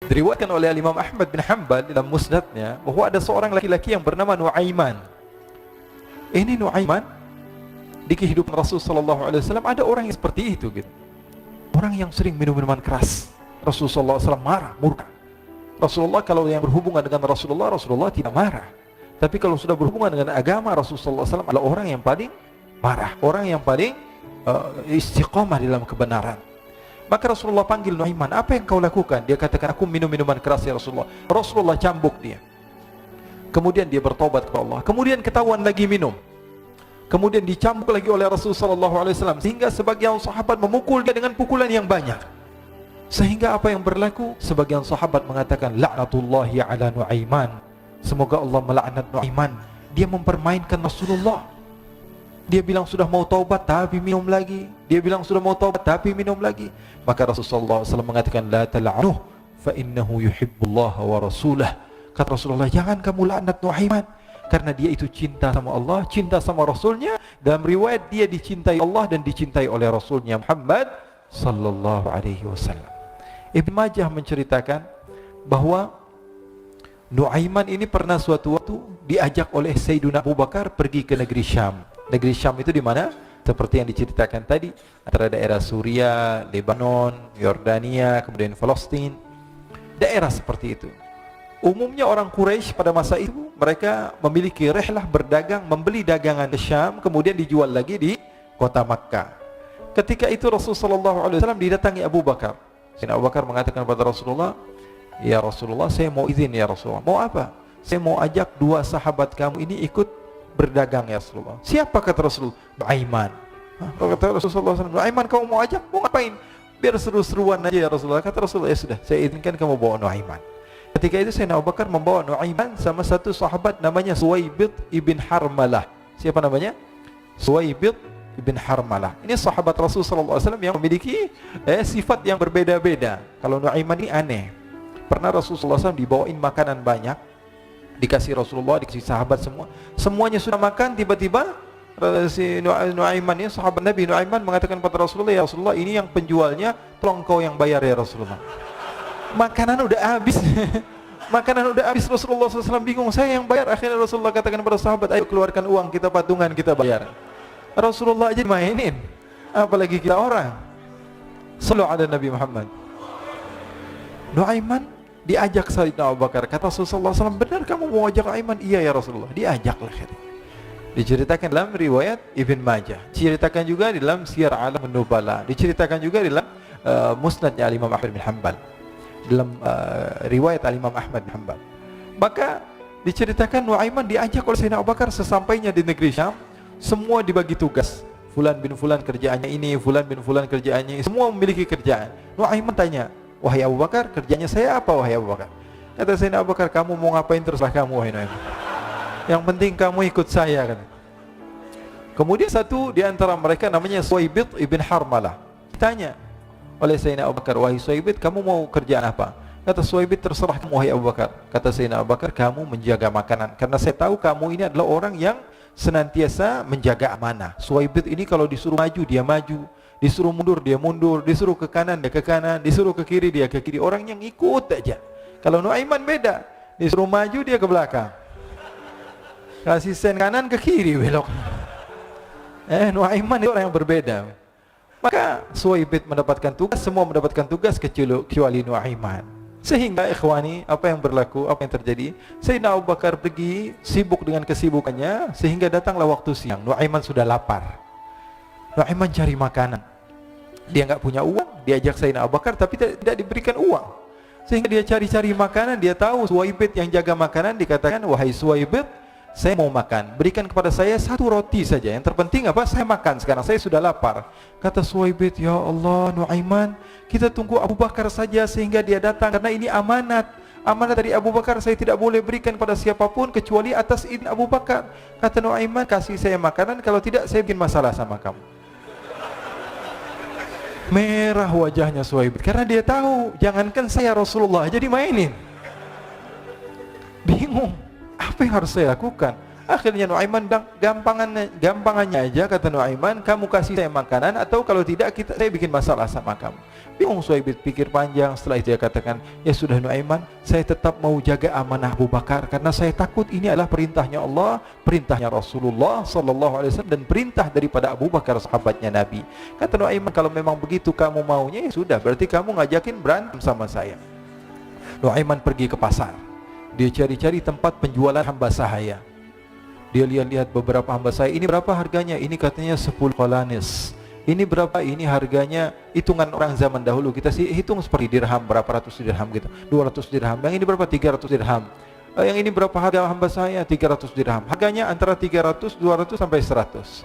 Diriwayatkan oleh Imam Ahmad bin Hanbal dalam musnadnya bahwa ada seorang laki-laki yang bernama Nuaiman. Ini Nuaiman di kehidupan Rasul sallallahu alaihi wasallam ada orang yang seperti itu gitu. Orang yang sering minum minuman keras. Rasulullah SAW marah, murka. Rasulullah kalau yang berhubungan dengan Rasulullah tidak marah. Tapi kalau sudah berhubungan dengan agama, Rasulullah SAW adalah orang yang paling marah, orang yang paling istiqomah dalam kebenaran. Maka Rasulullah panggil Nuaiman, apa yang kau lakukan? Dia katakan, aku minum minuman keras ya Rasulullah. Rasulullah cambuk dia. Kemudian dia bertobat kepada Allah. Kemudian ketahuan lagi minum. Kemudian dicambuk lagi oleh Rasulullah SAW. Sehingga sebagian sahabat memukul dia dengan pukulan yang banyak. Sehingga apa yang berlaku? Sebagian sahabat mengatakan, la'natullahi ala Nuaiman. Semoga Allah melaknat Nuaiman. Dia mempermainkan Rasulullah. Dia bilang sudah mau taubat tapi minum lagi. Dia bilang sudah mau taubat tapi minum lagi. Maka Rasulullah SAW mengatakan, la tal'anuh fa innahu yuhibbullah wa rasulah. Kata Rasulullah, jangan kamu laknat Nuaiman, karena dia itu cinta sama Allah, cinta sama Rasulnya. Dalam riwayat dia dicintai Allah dan dicintai oleh Rasulnya Muhammad sallallahu alaihi wasallam. Ibn Majah menceritakan bahwa Nuaiman ini pernah suatu waktu diajak oleh Sayyidina Abu Bakar pergi ke negeri Syam. Negeri Syam itu di mana? Seperti yang diceritakan tadi, antara daerah Suria, Lebanon, Yordania, kemudian Palestina. Daerah seperti itu. Umumnya orang Quraisy pada masa itu mereka memiliki rihlah berdagang, membeli dagangan di Syam, kemudian dijual lagi di kota Makkah. Ketika itu Rasulullah SAW didatangi Abu Bakar. Sayyidina Abu Bakar mengatakan kepada Rasulullah, ya Rasulullah, saya mau izin ya Rasulullah. Mau apa? Saya mau ajak dua sahabat kamu ini ikut berdagang ya Rasulullah. Siapa kata Rasul? Nuaiman. Kata Rasulullah SAW, Nuaiman kamu mau ajak? Mau ngapain? Biar seru-seruan aja ya Rasulullah. Kata Rasulullah, ya sudah, saya izinkan kamu bawa Nuaiman. Ketika itu Sayyidina Abu Bakar membawa Nuaiman sama satu sahabat namanya Suwaibid ibn Harmalah. Siapa namanya? Suwaibid ibn Harmalah. Ini sahabat Rasulullah SAW yang memiliki sifat yang berbeda-beda. Kalau Nuaiman ini aneh. Pernah Rasulullah SAW dibawain makanan banyak, dikasih Rasulullah, dikasih sahabat semua. Semuanya sudah makan, tiba-tiba si Nuaiman ini, sahabat Nabi Nuaiman mengatakan kepada Rasulullah, ya Rasulullah, ini yang penjualnya, tolong kau yang bayar ya Rasulullah. Makanan udah habis. Makanan udah habis, Rasulullah SAW bingung, saya yang bayar. Akhirnya Rasulullah katakan kepada sahabat, ayo keluarkan uang, kita patungan, kita bayar. Rasulullah aja mainin, apalagi kita orang. Sallallahu ala Nabi Muhammad. Nuaiman diajak Sayyidina Abu Bakar. Kata Rasulullah SAW, benar kamu mau ajak Nuaiman? Iya ya Rasulullah. Diajaklah. Diceritakan dalam riwayat Ibn Majah, diceritakan juga di dalam Siyar A'lam An-Nubala, diceritakan juga di dalam musnadnya Imam Ahmad bin Hanbal, dalam riwayat Imam Ahmad bin Hanbal. Maka diceritakan Nuaiman diajak oleh Sayyidina Abu Bakar. Sesampainya di negeri Syam, semua dibagi tugas. Fulan bin Fulan kerjaannya ini, Fulan bin Fulan kerjaannya ini, semua memiliki kerjaan. Nuaiman tanya, wahai Abu Bakar, kerjanya saya apa wahai Abu Bakar? Kata Sayyidina Abu Bakar, kamu mau ngapain terserah kamu wahai Nuaiman. Yang penting kamu ikut saya kan. Kemudian satu di antara mereka namanya Suwaibid ibn Harmalah. Ditanya oleh Sayyidina Abu Bakar, wahai Suwaibid, kamu mau kerjaan apa? Kata Suwaibid, terserah kamu wahai Abu Bakar. Kata Sayyidina Abu Bakar, kamu menjaga makanan, karena saya tahu kamu ini adalah orang yang senantiasa menjaga amanah. Suwaibid ini kalau disuruh maju dia maju, disuruh mundur dia mundur, disuruh ke kanan dia ke kanan, disuruh ke kiri dia ke kiri. Orang yang ikut aja. Kalau Nuaiman beda, disuruh maju dia ke belakang, kasih sen kanan ke kiri belok. Nuaiman itu orang yang berbeda. Maka Suwaibid mendapatkan tugas, semua mendapatkan tugas kecuali Nuaiman. Sehingga ikhwani, apa yang berlaku, apa yang terjadi? Sayyidina Abu Bakar pergi sibuk dengan kesibukannya, sehingga datanglah waktu siang. Nuaiman sudah lapar. Nuaiman cari makanan. Dia enggak punya uang, diajak Sayyidina Abu Bakar tapi tidak diberikan uang. Sehingga dia cari-cari makanan, dia tahu Suwaibid yang jaga makanan, dikatakan, wahai Suwaibid, saya mau makan, berikan kepada saya satu roti saja. Yang terpenting apa? Saya makan sekarang, saya sudah lapar. Kata Suwaibid, ya Allah Nuaiman, kita tunggu Abu Bakar saja sehingga dia datang, karena ini amanat. Amanat dari Abu Bakar, saya tidak boleh berikan pada siapapun kecuali atas izin Abu Bakar. Kata Nuaiman, kasih saya makanan, kalau tidak saya bikin masalah sama kamu. Merah wajahnya Suwaibid, karena dia tahu, jangankan saya Rasulullah jadi mainin. Bingung, apa yang harus saya lakukan? Akhirnya Nuaiman bilang, gampangannya aja, kata Nuaiman, kamu kasih saya makanan, atau kalau tidak saya bikin masalah sama kamu. Bingung Suhaibit, pikir panjang. Setelah itu dia katakan, ya sudah Nuaiman, saya tetap mau jaga amanah Abu Bakar karena saya takut ini adalah perintahnya Allah, perintahnya Rasulullah sallallahu alaihi wasallam, dan perintah daripada Abu Bakar sahabatnya Nabi. Kata Nuaiman, kalau memang begitu kamu maunya, ya sudah, berarti kamu ngajakin berantem sama saya. Nuaiman pergi ke pasar. Dia cari-cari tempat penjualan hamba sahaya. Dia lihat-lihat beberapa hamba sahaya. Ini berapa harganya? Ini katanya 10 qalanis. Ini berapa? Ini harganya, hitungan orang zaman dahulu kita sih hitung seperti dirham, berapa ratus dirham gitu, 200 dirham. Yang ini berapa? 300 dirham. Yang ini berapa harga hamba saya? 300 dirham. Harganya antara 300, 200 sampai 100.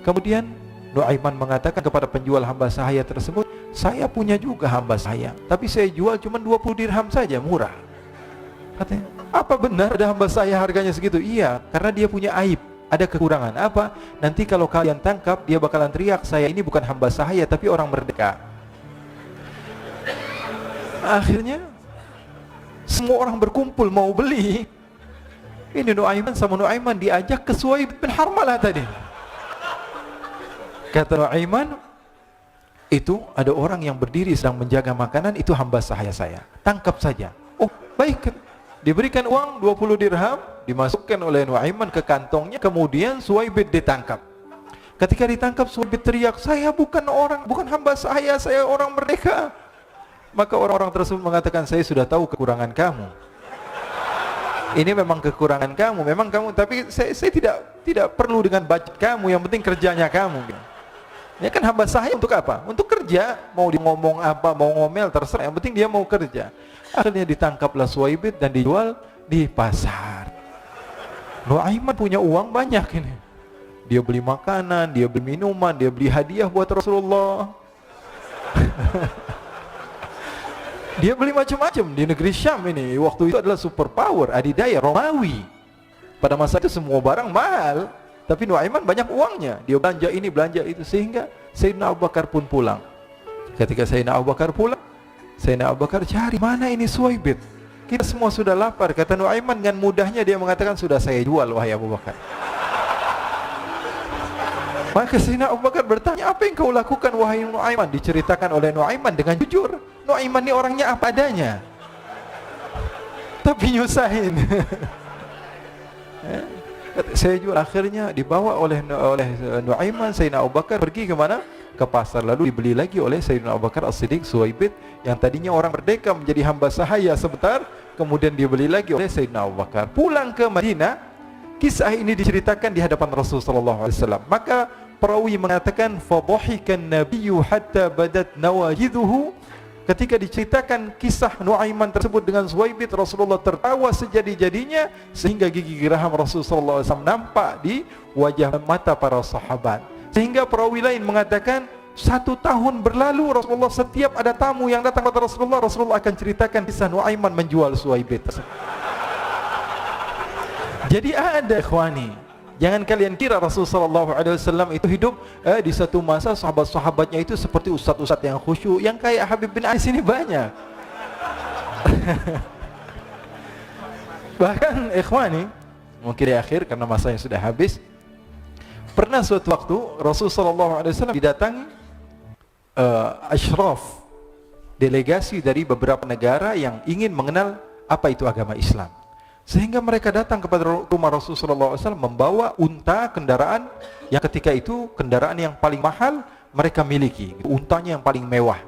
Kemudian Nuaiman mengatakan kepada penjual hamba sahaya tersebut, saya punya juga hamba saya, tapi saya jual cuma 20 dirham saja, murah. Katanya, apa benar ada hamba saya harganya segitu? Iya, karena dia punya aib, ada kekurangan. Apa? Nanti kalau kalian tangkap, dia bakalan teriak, saya ini bukan hamba sahaya tapi orang merdeka. Akhirnya semua orang berkumpul mau beli. Ini Nuaiman sama Nuaiman diajak ke Suhaib bin Harmalah tadi. Kata Nuaiman, itu ada orang yang berdiri sedang menjaga makanan, itu hamba sahaya saya, tangkap saja. Oh baik. Diberikan uang 20 dirham, dimasukkan oleh Nuaiman ke kantongnya, kemudian Suhaibit ditangkap. Ketika ditangkap, Suhaibit teriak, saya bukan hamba saya orang merdeka. Maka orang-orang tersebut mengatakan, saya sudah tahu kekurangan kamu. Ini memang kekurangan kamu, memang kamu, tapi saya tidak perlu dengan budget kamu, yang penting kerjanya kamu. Ya kan hamba sahaya untuk apa? Untuk kerja, mau dia ngomong apa, mau ngomel terserah, yang penting dia mau kerja. Akhirnya ditangkaplah Suhaibit dan dijual di pasar. Nuaiman punya uang banyak ini. Dia beli makanan, dia beli minuman, dia beli hadiah buat Rasulullah. Dia beli macam-macam di negeri Syam ini. Waktu itu adalah superpower, adidaya Romawi. Pada masa itu semua barang mahal, tapi Nuaiman banyak uangnya. Dia belanja ini, belanja itu, sehingga Sayyidina Abu Bakar pun pulang. Ketika Sayyidina Abu Bakar pulang, Sayyidina Abu Bakar cari, mana ini Suhaibit? Kita semua sudah lapar. Kata Nuaiman dengan mudahnya dia mengatakan, sudah saya jual wahai Abu Bakar. Maka Sayyidina Abu Bakar bertanya, apa yang kau lakukan wahai Nuaiman? Diceritakan oleh Nuaiman dengan jujur. Nuaiman ini orangnya apa adanya, tapi nyusahin. Saya jual. Akhirnya dibawa oleh Nuaiman, Sayyidina Abu Bakar pergi ke mana? Ke pasar, lalu dibeli lagi oleh Sayyidina Abu Bakar As-Siddiq. Suhaibit yang tadinya orang merdeka menjadi hamba sahaya sebentar, kemudian dibeli lagi oleh Sayyidina Abu Bakar. Pulang ke Madinah, kisah ini diceritakan di hadapan Rasulullah sallallahu alaihi wasallam. Maka perawi mengatakan, fadhahikan nabiyyu hatta badat nawajiduhu. Ketika diceritakan kisah Nuaiman tersebut dengan Suhaibit, Rasulullah tertawa sejadi-jadinya sehingga gigi geraham Rasulullah SAW nampak di wajah mata para sahabat. Sehingga perawi lain mengatakan, 1 tahun berlalu Rasulullah, setiap ada tamu yang datang kepada Rasulullah, Rasulullah akan ceritakan kisah Nuaiman menjual Suhaibit. Jadi ada ikhwani, jangan kalian kira Rasulullah SAW itu hidup di satu masa sahabat-sahabatnya itu seperti ustadz-ustadz yang khusyuk, yang kayak Habib bin Ais ini banyak. Bahkan ikhwani, mungkin di akhir karena masanya sudah habis, pernah suatu waktu Rasulullah SAW didatangi asyraf, delegasi dari beberapa negara yang ingin mengenal apa itu agama Islam. Sehingga mereka datang kepada rumah Rasulullah SAW membawa unta, kendaraan yang ketika itu kendaraan yang paling mahal mereka miliki, untanya yang paling mewah.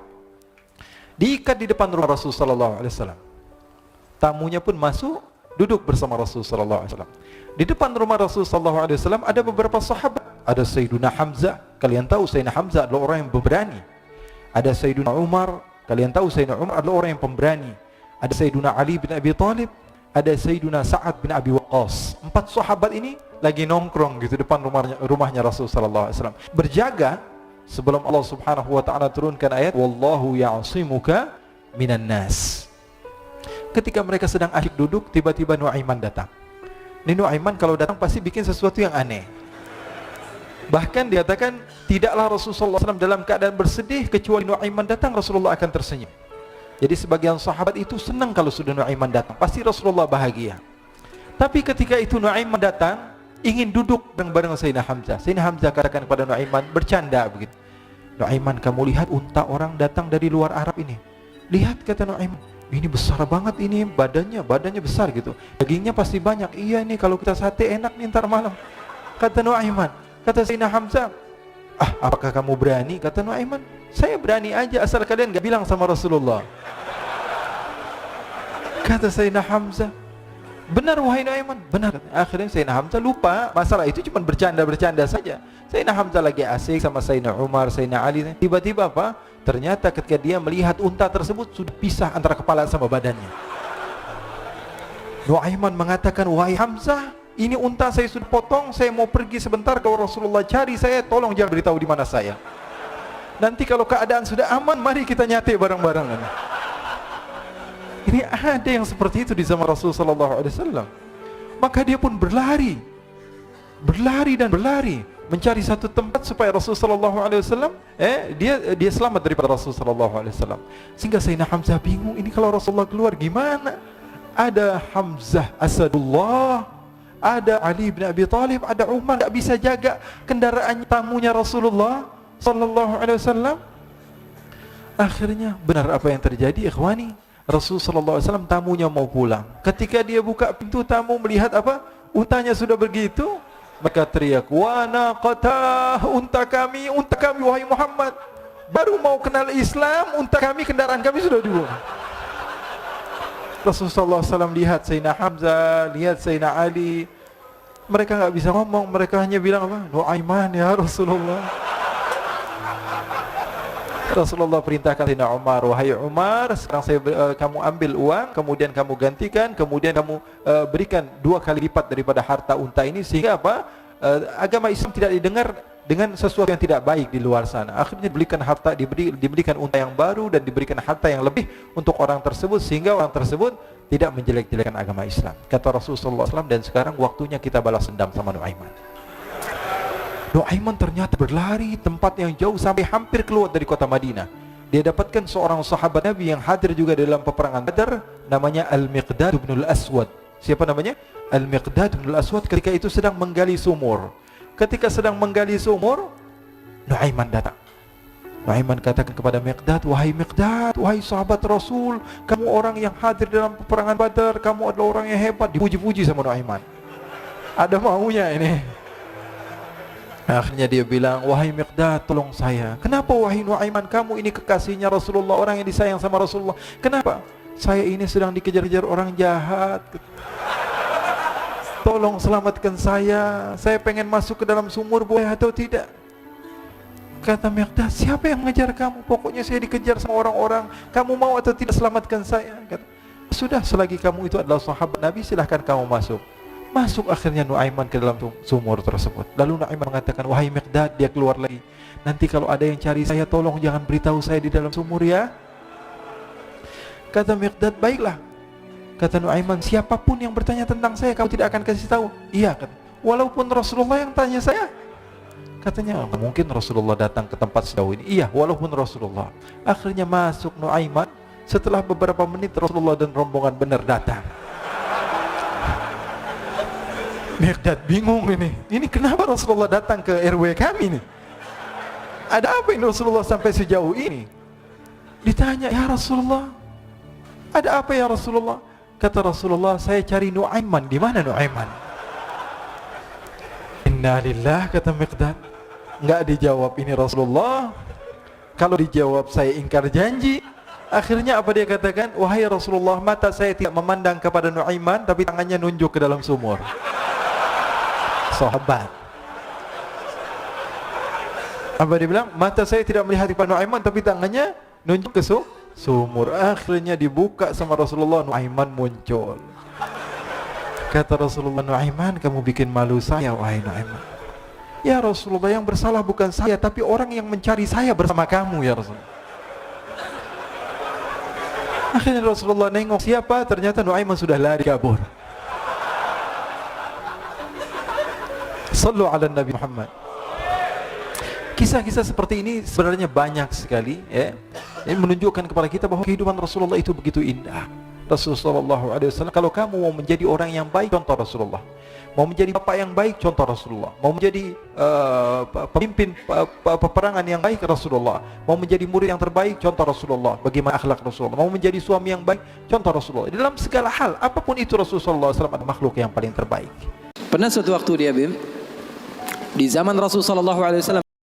Diikat di depan rumah Rasulullah SAW. Tamunya pun masuk, duduk bersama Rasulullah SAW. Di depan rumah Rasulullah SAW ada beberapa sahabat. Ada Sayyiduna Hamzah, kalian tahu Sayyidina Hamzah adalah orang yang berani. Ada Sayyiduna Umar, kalian tahu Sayyidina Umar adalah orang yang pemberani. Ada Sayyiduna Ali bin Abi Thalib, ada Sayyiduna Sa'ad bin Abi Waqqas. 4 sahabat ini lagi nongkrong gitu depan rumahnya Rasulullah SAW, berjaga sebelum Allah Subhanahu wa taala turunkan ayat wallahu ya'simuka minan nas. Ketika mereka sedang asyik duduk, tiba-tiba Nuaiman datang. Ini Nuaiman kalau datang pasti bikin sesuatu yang aneh. Bahkan dikatakan tidaklah Rasulullah SAW dalam keadaan bersedih, kecuali Nuaiman datang Rasulullah akan tersenyum. Jadi sebagian sahabat itu senang kalau sudah Nuaiman datang, pasti Rasulullah bahagia. Tapi ketika itu Nuaiman datang, ingin duduk bareng-bareng Sayyidina Hamzah. Sayyidina Hamzah katakan kepada Nuaiman, bercanda begitu. Nuaiman, kamu lihat unta orang datang dari luar Arab ini. Lihat, kata Nuaiman, ini besar banget ini, badannya besar gitu. Dagingnya pasti banyak. Iya nih, kalau kita sate enak nih ntar malam. Kata Nuaiman. Kata Sayyidina Hamzah, apakah kamu berani? Kata Nuaiman, saya berani aja asal kalian gak bilang sama Rasulullah. Kata Sayyidina Hamzah, benar wahai Nuaiman, benar. Akhirnya Sayyidina Hamzah lupa masalah itu, cuma bercanda saja. Sayyidina Hamzah lagi asik sama Sayyidina Umar, Sayyidina Ali. Tiba-tiba apa? Ternyata ketika dia melihat unta tersebut sudah pisah antara kepala sama badannya. Nuaiman mengatakan, wahai Hamzah, ini unta saya sudah potong, saya mau pergi sebentar, kalau Rasulullah cari saya, tolong jangan beritahu di mana saya. Nanti kalau keadaan sudah aman, mari kita nyate bareng-bareng. Ini ada yang seperti itu di zaman Rasulullah SAW. Maka dia pun berlari dan berlari mencari satu tempat supaya Rasulullah SAW dia selamat daripada Rasulullah SAW. Sehingga Sayyidina Hamzah bingung, ini kalau Rasulullah keluar gimana? Ada Hamzah Asadullah, ada Ali bin Abi Thalib, ada Umar, tak bisa jaga kendaraan tamunya Rasulullah SAW. Akhirnya benar apa yang terjadi, ikhwani. Rasulullah SAW tamunya mau pulang. Ketika dia buka pintu tamu melihat apa? Untanya sudah begitu. Maka teriak, wa naqatah, unta kami wahai Muhammad. Baru mau kenal Islam, unta kami, kendaraan kami sudah dibuang. Rasulullah SAW lihat Sayyidina Hamzah, lihat Sayyidina Ali. Mereka nggak bisa ngomong, mereka hanya bilang apa? Nuaiman ya Rasulullah. Rasulullah perintahkan Sayyidina Umar, wahai Umar, sekarang kamu ambil uang, kemudian kamu gantikan, kemudian kamu berikan 2 kali lipat daripada harta unta ini, sehingga apa? Agama Islam tidak didengar dengan sesuatu yang tidak baik di luar sana. Akhirnya diberikan harta, diberikan unta yang baru dan diberikan harta yang lebih untuk orang tersebut, sehingga orang tersebut tidak menjelek-jelekan agama Islam. Kata Rasulullah SAW, dan sekarang waktunya kita balas dendam sama Nuaiman. Nuaiman ternyata berlari tempat yang jauh sampai hampir keluar dari kota Madinah. Dia dapatkan seorang sahabat Nabi yang hadir juga dalam peperangan Badar, namanya Al-Miqdad bin Al-Aswad. Siapa namanya? Al-Miqdad bin Al-Aswad. Ketika itu sedang menggali sumur. Ketika sedang menggali sumur, Nuaiman datang. Nuaiman katakan kepada Miqdad, wahai Miqdad, wahai sahabat Rasul, kamu orang yang hadir dalam peperangan Badar, kamu adalah orang yang hebat. Dipuji-puji sama Nuaiman. Ada maunya ini. Akhirnya dia bilang, wahai Miqdad, tolong saya. Kenapa wahai Nuaiman, kamu ini kekasihnya Rasulullah, orang yang disayang sama Rasulullah. Kenapa? Saya ini sedang dikejar-kejar orang jahat. Tolong selamatkan saya. Saya pengen masuk ke dalam sumur, boleh atau tidak? Kata Miqdad, siapa yang mengejar kamu? Pokoknya saya dikejar sama orang-orang. Kamu mau atau tidak selamatkan saya? Kata, sudah, selagi kamu itu adalah sahabat Nabi, silahkan kamu masuk. Masuk akhirnya Nuaiman ke dalam sumur tersebut. Lalu Nuaiman mengatakan, wahai Miqdad, dia keluar lagi. Nanti kalau ada yang cari saya, tolong jangan beritahu saya di dalam sumur ya. Kata Miqdad, baiklah. Kata Nuaiman, siapapun yang bertanya tentang saya, kamu tidak akan kasih tahu? Iya, kata. Walaupun Rasulullah yang tanya saya. Katanya, mungkin Rasulullah datang ke tempat sejauh ini. Iya, walaupun Rasulullah. Akhirnya masuk Nuaiman. Setelah beberapa menit, Rasulullah dan rombongan benar datang. Miqdad bingung ini. Ini kenapa Rasulullah datang ke RW kami nih? Ada apa ini Rasulullah sampai sejauh ini? Ditanya, ya Rasulullah, ada apa ya Rasulullah? Kata Rasulullah, saya cari Nuaiman. Di mana Nuaiman? Innalillah, kata Miqdad. Enggak dijawab ini Rasulullah. Kalau dijawab saya ingkar janji. Akhirnya apa dia katakan? Wahai Rasulullah, mata saya tidak memandang kepada Nuaiman, tapi tangannya nunjuk ke dalam sumur. Sahabat. Apa dia bilang? Mata saya tidak melihat kepada Nuaiman, tapi tangannya nunjuk ke sumur. Akhirnya dibuka sama Rasulullah, Nuaiman muncul. Kata Rasulullah, Nuaiman, kamu bikin malu saya, wahai Nuaiman. Ya Rasulullah, yang bersalah bukan saya, tapi orang yang mencari saya bersama kamu ya Rasulullah. Akhirnya Rasulullah nengok, siapa? Ternyata Nuaiman sudah lari kabur. Sallu ala Nabi Muhammad. Kisah-kisah seperti ini sebenarnya banyak sekali ya. Ini menunjukkan kepada kita bahwa kehidupan Rasulullah itu begitu indah. Rasulullah SAW, kalau kamu mau menjadi orang yang baik, contoh Rasulullah. Mau menjadi bapak yang baik, contoh Rasulullah. Mau menjadi pemimpin peperangan yang baik, Rasulullah. Mau menjadi murid yang terbaik, contoh Rasulullah. Bagaimana akhlak Rasulullah. Mau menjadi suami yang baik, contoh Rasulullah. Dalam segala hal, apapun itu Rasulullah SAW adalah makhluk yang paling terbaik. Pernah suatu waktu di zaman Rasulullah SAW